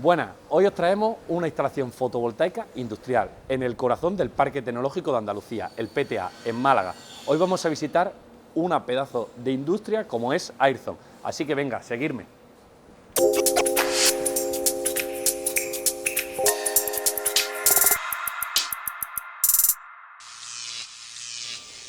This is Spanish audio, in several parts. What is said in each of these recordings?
Buenas, hoy os traemos una instalación fotovoltaica industrial en el corazón del Parque Tecnológico de Andalucía, el PTA, en Málaga. Hoy vamos a visitar una pedazo de industria como es Airzone, así que venga, seguidme.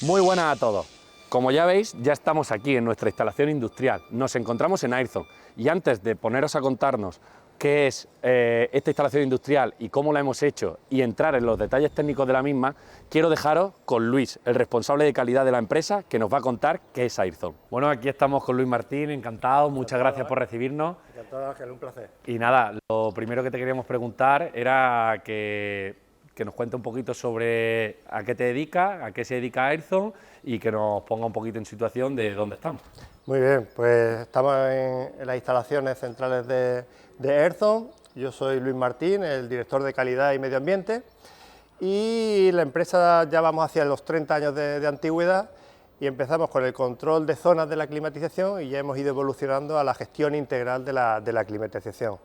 Muy buenas a todos. Como ya veis, ya estamos aquí en nuestra instalación industrial. Nos encontramos en Airzone y antes de poneros a contarnos qué es esta instalación industrial y cómo la hemos hecho y entrar en los detalles técnicos de la misma, quiero dejaros con Luis, el responsable de calidad de la empresa, que nos va a contar qué es Airzone. Bueno, aquí estamos con Luis Martín, encantado, muchas gracias por recibirnos. Encantado, Ángel, un placer. Y nada, lo primero que te queríamos preguntar era que nos cuente un poquito sobre a qué te dedicas, a qué se dedica Airzone y que nos ponga un poquito en situación de dónde estamos. Muy bien, pues estamos en las instalaciones centrales de Airzone. Yo soy Luis Martín, el director de calidad y medio ambiente, y la empresa ya vamos hacia los 30 años de antigüedad y empezamos con el control de zonas de la climatización y ya hemos ido evolucionando a la gestión integral de la climatización,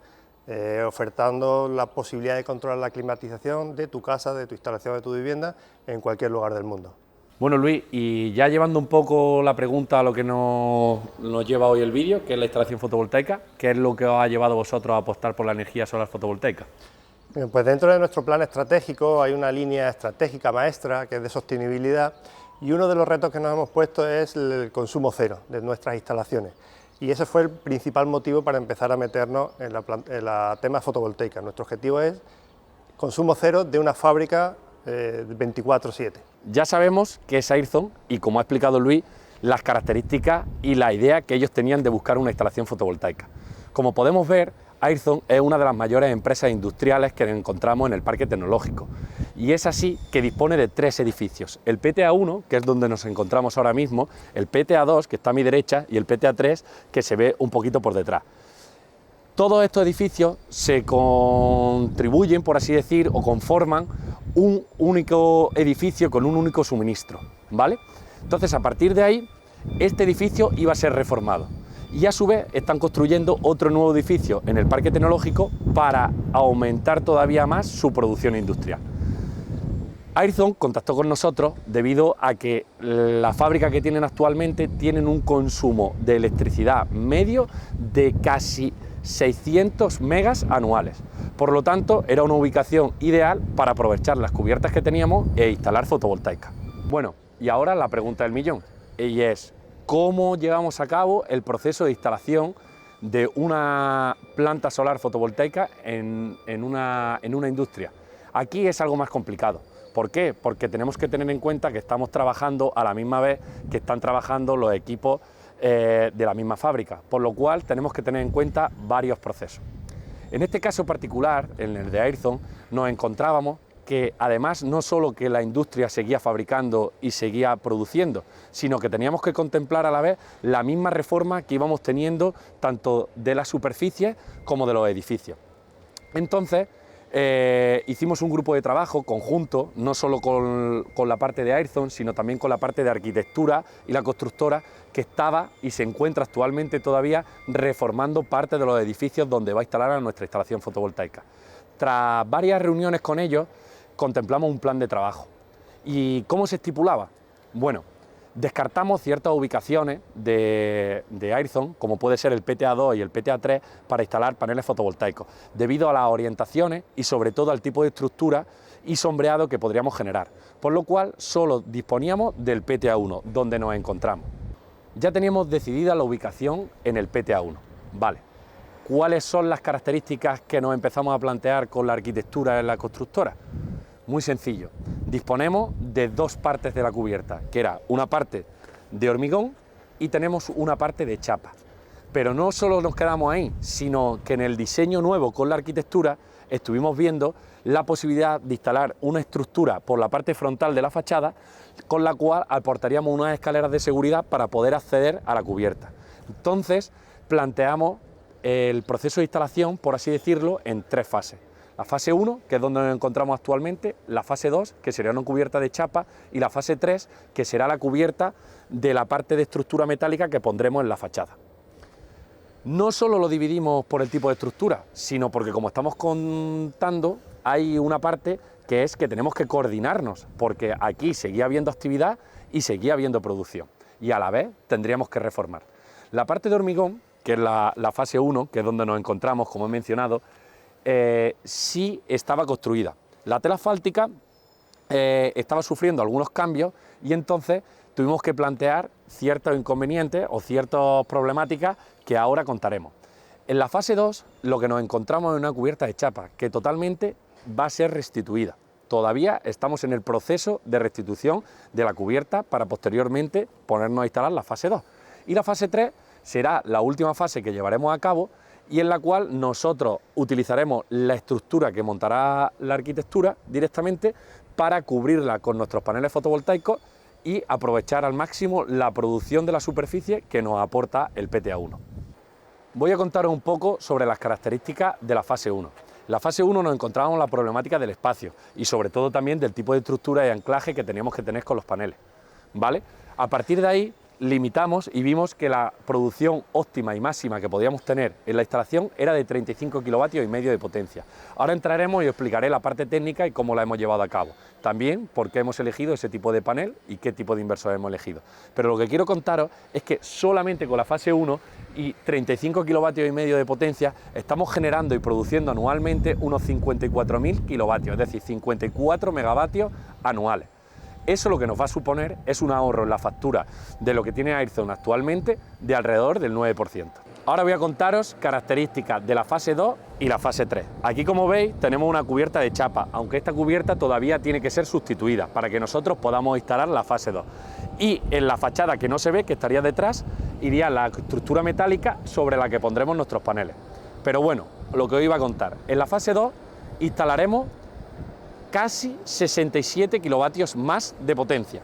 ofertando la posibilidad de controlar la climatización de tu casa, de tu instalación, de tu vivienda, en cualquier lugar del mundo. Bueno, Luis, y ya llevando un poco la pregunta a lo que nos lleva hoy el vídeo, que es la instalación fotovoltaica, ¿qué es lo que os ha llevado a vosotros a apostar por la energía solar fotovoltaica? Bien, pues dentro de nuestro plan estratégico hay una línea estratégica maestra que es de sostenibilidad y uno de los retos que nos hemos puesto es el consumo cero de nuestras instalaciones. Y ese fue el principal motivo para empezar a meternos en la tema fotovoltaica. Nuestro objetivo es consumo cero de una fábrica 24/7. Ya sabemos qué es Airzone y, como ha explicado Luis, las características y la idea que ellos tenían de buscar una instalación fotovoltaica. Como podemos ver, Airzone es una de las mayores empresas industriales que encontramos en el Parque Tecnológico y es así que dispone de 3 edificios, el PTA1, que es donde nos encontramos ahora mismo, el PTA2, que está a mi derecha, y el PTA3, que se ve un poquito por detrás. Todos estos edificios se contribuyen, por así decir, o conforman un único edificio con un único suministro, ¿vale? Entonces, a partir de ahí, este edificio iba a ser reformado y a su vez están construyendo otro nuevo edificio en el Parque Tecnológico para aumentar todavía más su producción industrial. Airzone contactó con nosotros debido a que la fábrica que tienen actualmente tienen un consumo de electricidad medio de casi 600 megas anuales. Por lo tanto, era una ubicación ideal para aprovechar las cubiertas que teníamos e instalar fotovoltaica. Bueno, y ahora la pregunta del millón, y es ¿cómo llevamos a cabo el proceso de instalación de una planta solar fotovoltaica en una industria? Aquí es algo más complicado. ¿Por qué? Porque tenemos que tener en cuenta que estamos trabajando a la misma vez que están trabajando los equipos de la misma fábrica, por lo cual tenemos que tener en cuenta varios procesos. En este caso particular, en el de Airzone, nos encontrábamos que además no solo que la industria seguía fabricando y seguía produciendo, sino que teníamos que contemplar a la vez la misma reforma que íbamos teniendo tanto de las superficies como de los edificios. Entonces, hicimos un grupo de trabajo conjunto, no solo con la parte de Airzone, sino también con la parte de arquitectura y la constructora, que estaba y se encuentra actualmente todavía reformando parte de los edificios donde va a instalar nuestra instalación fotovoltaica. Tras varias reuniones con ellos, contemplamos un plan de trabajo. ¿Y cómo se estipulaba? Bueno, descartamos ciertas ubicaciones de Airzone, como puede ser el PTA2 y el PTA3, para instalar paneles fotovoltaicos, debido a las orientaciones y sobre todo al tipo de estructura y sombreado que podríamos generar, por lo cual solo disponíamos del PTA1, donde nos encontramos. Ya teníamos decidida la ubicación en el PTA1, vale. ¿Cuáles son las características que nos empezamos a plantear con la arquitectura en la constructora? Muy sencillo, disponemos de 2 partes de la cubierta, que era una parte de hormigón y tenemos una parte de chapa. Pero no solo nos quedamos ahí, sino que en el diseño nuevo con la arquitectura estuvimos viendo la posibilidad de instalar una estructura por la parte frontal de la fachada, con la cual aportaríamos unas escaleras de seguridad para poder acceder a la cubierta. Entonces, planteamos el proceso de instalación, por así decirlo, en 3 fases. La fase 1, que es donde nos encontramos actualmente, la fase 2, que sería una cubierta de chapa, y la fase 3, que será la cubierta de la parte de estructura metálica que pondremos en la fachada. No solo lo dividimos por el tipo de estructura, sino porque, como estamos contando, hay una parte que es que tenemos que coordinarnos, porque aquí seguía habiendo actividad y seguía habiendo producción, y a la vez tendríamos que reformar. La parte de hormigón, que es la fase 1, que es donde nos encontramos, como he mencionado, sí estaba construida. La tela asfáltica estaba sufriendo algunos cambios y entonces tuvimos que plantear ciertos inconvenientes o ciertas problemáticas que ahora contaremos. En la fase 2 lo que nos encontramos es una cubierta de chapa que totalmente va a ser restituida. Todavía estamos en el proceso de restitución de la cubierta para posteriormente ponernos a instalar la fase 2. Y la fase 3 será la última fase que llevaremos a cabo y en la cual nosotros utilizaremos la estructura que montará la arquitectura directamente para cubrirla con nuestros paneles fotovoltaicos y aprovechar al máximo la producción de la superficie que nos aporta el PTA1. Voy a contaros un poco sobre las características de la fase 1. En la fase 1 nos encontrábamos la problemática del espacio y sobre todo también del tipo de estructura y anclaje que teníamos que tener con los paneles, ¿vale? A partir de ahí limitamos y vimos que la producción óptima y máxima que podíamos tener en la instalación era de 35 kilovatios y medio de potencia. Ahora entraremos y os explicaré la parte técnica y cómo la hemos llevado a cabo. También por qué hemos elegido ese tipo de panel y qué tipo de inversor hemos elegido. Pero lo que quiero contaros es que solamente con la fase 1 y 35 kilovatios y medio de potencia estamos generando y produciendo anualmente unos 54.000 kilovatios, es decir, 54 megavatios anuales. Eso lo que nos va a suponer es un ahorro en la factura de lo que tiene Airzone actualmente de alrededor del 9%. Ahora voy a contaros características de la fase 2 y la fase 3. Aquí, como veis, tenemos una cubierta de chapa, aunque esta cubierta todavía tiene que ser sustituida para que nosotros podamos instalar la fase 2. Y en la fachada que no se ve, que estaría detrás, iría la estructura metálica sobre la que pondremos nuestros paneles. Pero bueno, lo que os iba a contar, en la fase 2 instalaremos casi 67 kilovatios más de potencia.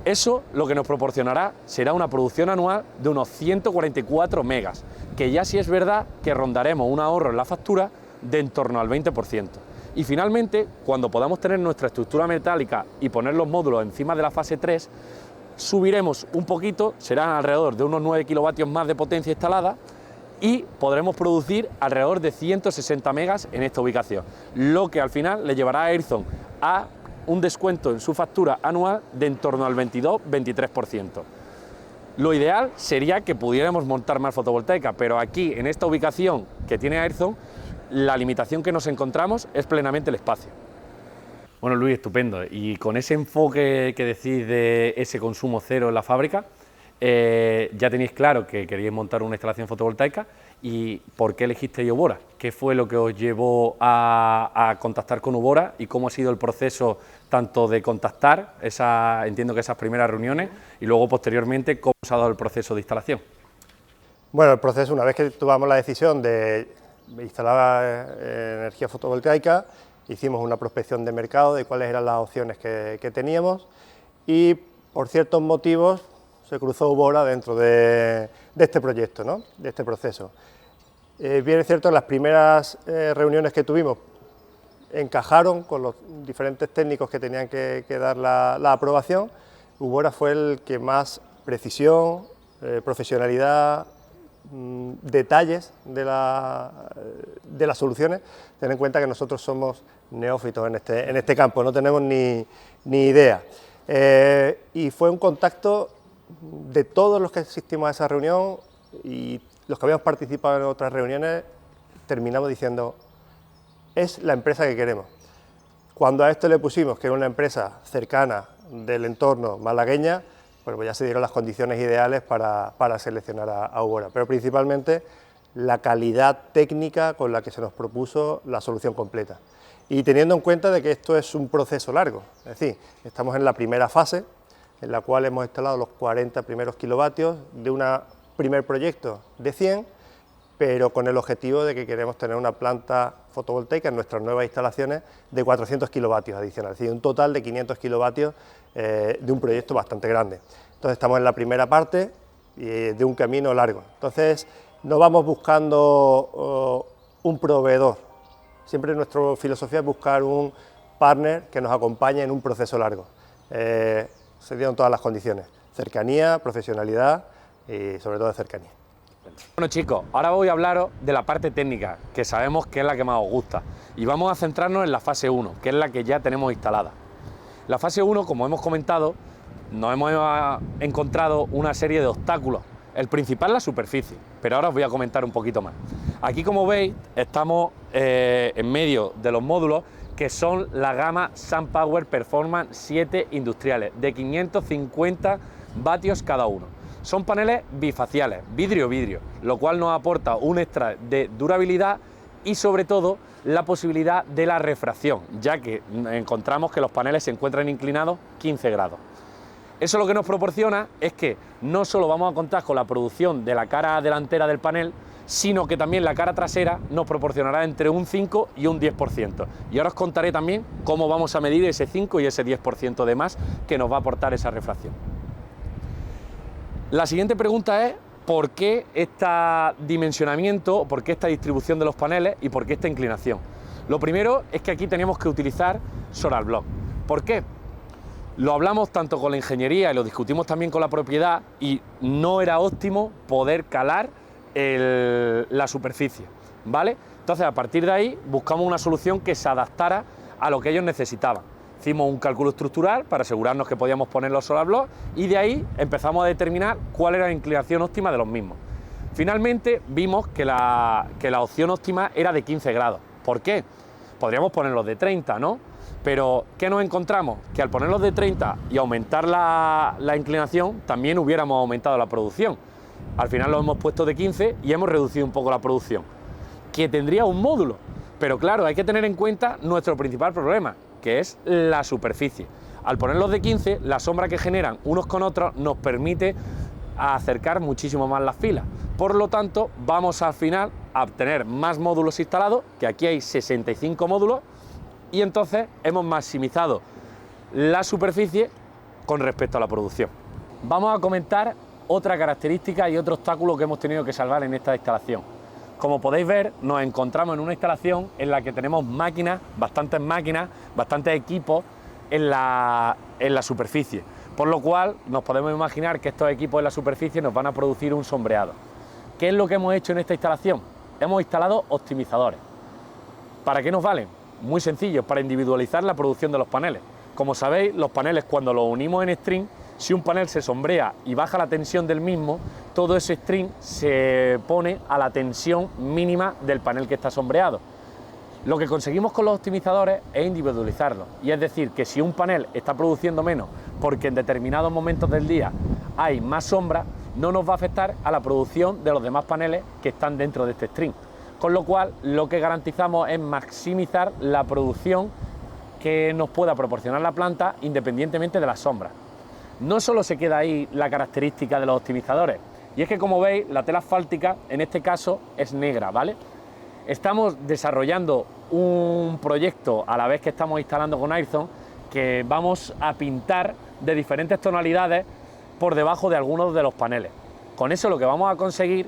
Eso lo que nos proporcionará será una producción anual de unos 144 megas, que ya sí es verdad que rondaremos un ahorro en la factura de en torno al 20%. Y finalmente, cuando podamos tener nuestra estructura metálica y poner los módulos encima de la fase 3, subiremos un poquito, serán alrededor de unos 9 kilovatios más de potencia instalada, y podremos producir alrededor de 160 megas en esta ubicación, lo que al final le llevará a Airzone a un descuento en su factura anual de en torno al 22-23%. Lo ideal sería que pudiéramos montar más fotovoltaica, pero aquí, en esta ubicación que tiene Airzone, la limitación que nos encontramos es plenamente el espacio. Bueno, Luis, estupendo. Y con ese enfoque que decís de ese consumo cero en la fábrica, ya tenéis claro que queríais montar una instalación fotovoltaica. ¿Y por qué elegisteis Ubora? ¿Qué fue lo que os llevó a contactar con Ubora y cómo ha sido el proceso tanto de contactar, entiendo que esas primeras reuniones, y luego posteriormente cómo se ha dado el proceso de instalación? Bueno, el proceso, una vez que tomamos la decisión de instalar energía fotovoltaica, hicimos una prospección de mercado de cuáles eran las opciones que teníamos y por ciertos motivos se cruzó Ubora dentro de este proyecto, ¿no? De este proceso. Bien es cierto, las primeras reuniones que tuvimos encajaron con los diferentes técnicos que tenían que dar la aprobación. Ubora fue el que más precisión, profesionalidad, detalles de las soluciones. Ten en cuenta que nosotros somos neófitos en este campo, no tenemos ni idea. Y fue un contacto de todos los que asistimos a esa reunión y los que habíamos participado en otras reuniones, terminamos diciendo, es la empresa que queremos. Cuando a esto le pusimos que era una empresa cercana del entorno malagueña, pues ya se dieron las condiciones ideales para seleccionar a Ubora, pero principalmente la calidad técnica con la que se nos propuso la solución completa. Y teniendo en cuenta de que esto es un proceso largo, es decir, estamos en la primera fase, en la cual hemos instalado los 40 primeros kilovatios de un primer proyecto de 100, pero con el objetivo de que queremos tener una planta fotovoltaica en nuestras nuevas instalaciones de 400 kilovatios adicionales, es decir, un total de 500 kilovatios de un proyecto bastante grande. Entonces estamos en la primera parte de un camino largo. Entonces no vamos buscando un proveedor, siempre nuestra filosofía es buscar un partner que nos acompañe en un proceso largo. Se dieron todas las condiciones, cercanía, profesionalidad y sobre todo cercanía. Bueno chicos, ahora voy a hablaros de la parte técnica, que sabemos que es la que más os gusta, y vamos a centrarnos en la fase 1, que es la que ya tenemos instalada. La fase 1, como hemos comentado, nos hemos encontrado una serie de obstáculos. El principal, la superficie, pero ahora os voy a comentar un poquito más. Aquí, como veis, estamos en medio de los módulos que son la gama SunPower Performance 7 industriales, de 550 vatios cada uno. Son paneles bifaciales, vidrio-vidrio, lo cual nos aporta un extra de durabilidad y, sobre todo, la posibilidad de la refracción, ya que encontramos que los paneles se encuentran inclinados 15 grados. Eso lo que nos proporciona es que no solo vamos a contar con la producción de la cara delantera del panel, sino que también la cara trasera nos proporcionará entre un 5 y un 10%. Y ahora os contaré también cómo vamos a medir ese 5 y ese 10% de más que nos va a aportar esa refracción. La siguiente pregunta es: ¿por qué este dimensionamiento, por qué esta distribución de los paneles y por qué esta inclinación? Lo primero es que aquí teníamos que utilizar Solar Block. ¿Por qué? Lo hablamos tanto con la ingeniería y lo discutimos también con la propiedad, y no era óptimo poder calar la superficie, ¿vale? Entonces, a partir de ahí, buscamos una solución que se adaptara a lo que ellos necesitaban. Hicimos un cálculo estructural para asegurarnos que podíamos poner los solar blocks, y de ahí empezamos a determinar cuál era la inclinación óptima de los mismos. Finalmente vimos que la opción óptima era de 15 grados. ¿Por qué? Podríamos ponerlos de 30, ¿no? Pero ¿qué nos encontramos? Que al ponerlos de 30 y aumentar la inclinación, también hubiéramos aumentado la producción. Al final lo hemos puesto de 15 y hemos reducido un poco la producción, que tendría un módulo. Pero claro, hay que tener en cuenta nuestro principal problema, que es la superficie. Al ponerlos de 15, la sombra que generan unos con otros nos permite acercar muchísimo más las filas. Por lo tanto, vamos al final a obtener más módulos instalados, que aquí hay 65 módulos, y entonces hemos maximizado la superficie con respecto a la producción. Vamos a comentar otra característica y otro obstáculo que hemos tenido que salvar en esta instalación. Como podéis ver, nos encontramos en una instalación en la que tenemos bastantes equipos en la superficie, por lo cual nos podemos imaginar que estos equipos en la superficie nos van a producir un sombreado. ¿Qué es lo que hemos hecho en esta instalación? Hemos instalado optimizadores. ¿Para qué nos valen? Muy sencillo, para individualizar la producción de los paneles. Como sabéis, los paneles, cuando los unimos en string, si un panel se sombrea y baja la tensión del mismo, todo ese string se pone a la tensión mínima del panel que está sombreado. Lo que conseguimos con los optimizadores es individualizarlo, y es decir, que si un panel está produciendo menos porque en determinados momentos del día hay más sombra, no nos va a afectar a la producción de los demás paneles que están dentro de este string. Con lo cual, lo que garantizamos es maximizar la producción que nos pueda proporcionar la planta independientemente de las sombras. No solo se queda ahí la característica de los optimizadores, y es que, como veis, la tela asfáltica en este caso es negra, ¿vale? Estamos desarrollando un proyecto a la vez que estamos instalando con Airson, que vamos a pintar de diferentes tonalidades por debajo de algunos de los paneles. Con eso lo que vamos a conseguir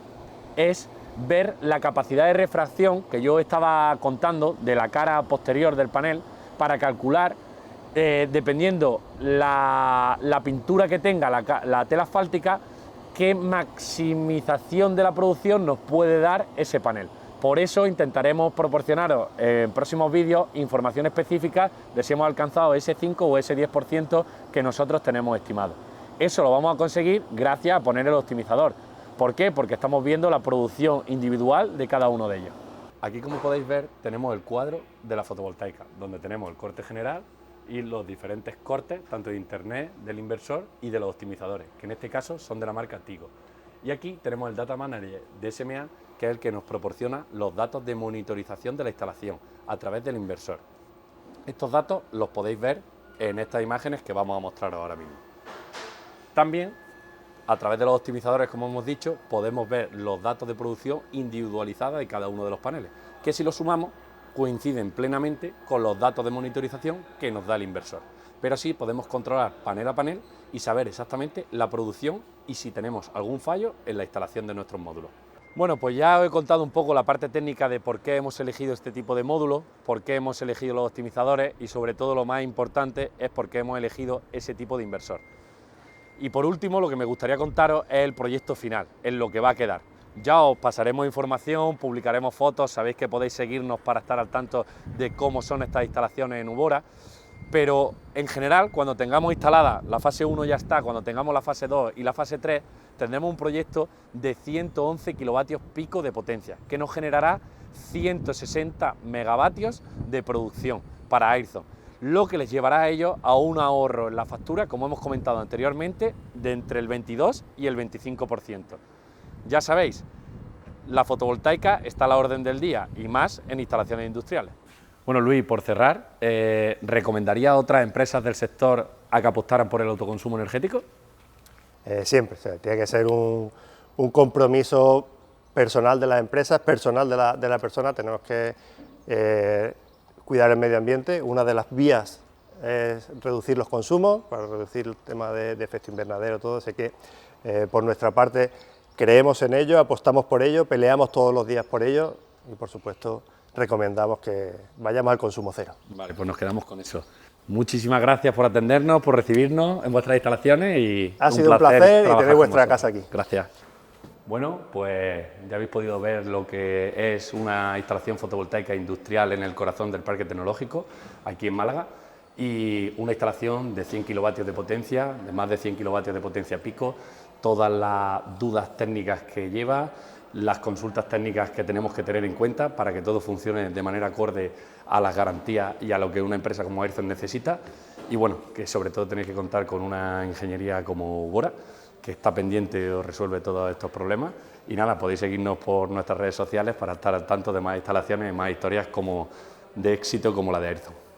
es ver la capacidad de refracción que yo estaba contando de la cara posterior del panel, para calcular, dependiendo la pintura que tenga la tela asfáltica, qué maximización de la producción nos puede dar ese panel. Por eso intentaremos proporcionaros en próximos vídeos información específica de si hemos alcanzado ese 5 o ese 10% que nosotros tenemos estimado. Eso lo vamos a conseguir gracias a poner el optimizador. ¿Por qué? Porque estamos viendo la producción individual de cada uno de ellos. Aquí, como podéis ver, tenemos el cuadro de la fotovoltaica, donde tenemos el corte general y los diferentes cortes, tanto de internet, del inversor y de los optimizadores, que en este caso son de la marca Tigo. Y aquí tenemos el Data Manager de SMA, que es el que nos proporciona los datos de monitorización de la instalación a través del inversor. Estos datos los podéis ver en estas imágenes que vamos a mostrar ahora mismo. También, a través de los optimizadores, como hemos dicho, podemos ver los datos de producción individualizada de cada uno de los paneles, que si los sumamos coinciden plenamente con los datos de monitorización que nos da el inversor. Pero así podemos controlar panel a panel y saber exactamente la producción y si tenemos algún fallo en la instalación de nuestros módulos. Bueno, pues ya os he contado un poco la parte técnica de por qué hemos elegido este tipo de módulos, por qué hemos elegido los optimizadores y, sobre todo, lo más importante es por qué hemos elegido ese tipo de inversor. Y por último, lo que me gustaría contaros es el proyecto final, en lo que va a quedar. Ya os pasaremos información, publicaremos fotos, sabéis que podéis seguirnos para estar al tanto de cómo son estas instalaciones en Ubora, pero en general, cuando tengamos instalada la fase 1 ya está, cuando tengamos la fase 2 y la fase 3, tendremos un proyecto de 111 kilovatios pico de potencia, que nos generará 160 megavatios de producción para Airzone, lo que les llevará a ellos a un ahorro en la factura, como hemos comentado anteriormente, de entre el 22 y el 25%. Ya sabéis, la fotovoltaica está a la orden del día y más en instalaciones industriales. Bueno, Luis, por cerrar, ¿recomendaría a otras empresas del sector a que apostaran por el autoconsumo energético? Siempre, o sea, tiene que ser un compromiso personal de las empresas, personal de la persona. Tenemos que cuidar el medio ambiente. Una de las vías es reducir los consumos, para reducir el tema de efecto invernadero, todo. Así que por nuestra parte creemos en ello, apostamos por ello, peleamos todos los días por ello y por supuesto recomendamos que vayamos al consumo cero. Vale, pues nos quedamos con eso. Muchísimas gracias por atendernos, por recibirnos en vuestras instalaciones y ha sido un placer y tenéis vuestra casa aquí. Gracias. Bueno, pues ya habéis podido ver lo que es una instalación fotovoltaica industrial en el corazón del Parque Tecnológico, aquí en Málaga, y una instalación de 100 kilovatios de potencia, de más de 100 kilovatios de potencia pico, todas las dudas técnicas que lleva, las consultas técnicas que tenemos que tener en cuenta para que todo funcione de manera acorde a las garantías y a lo que una empresa como Airzone necesita, y bueno, que sobre todo tenéis que contar con una ingeniería como Ubora, que está pendiente o resuelve todos estos problemas. Y nada, podéis seguirnos por nuestras redes sociales para estar al tanto de más instalaciones y más historias de éxito como la de Airzone.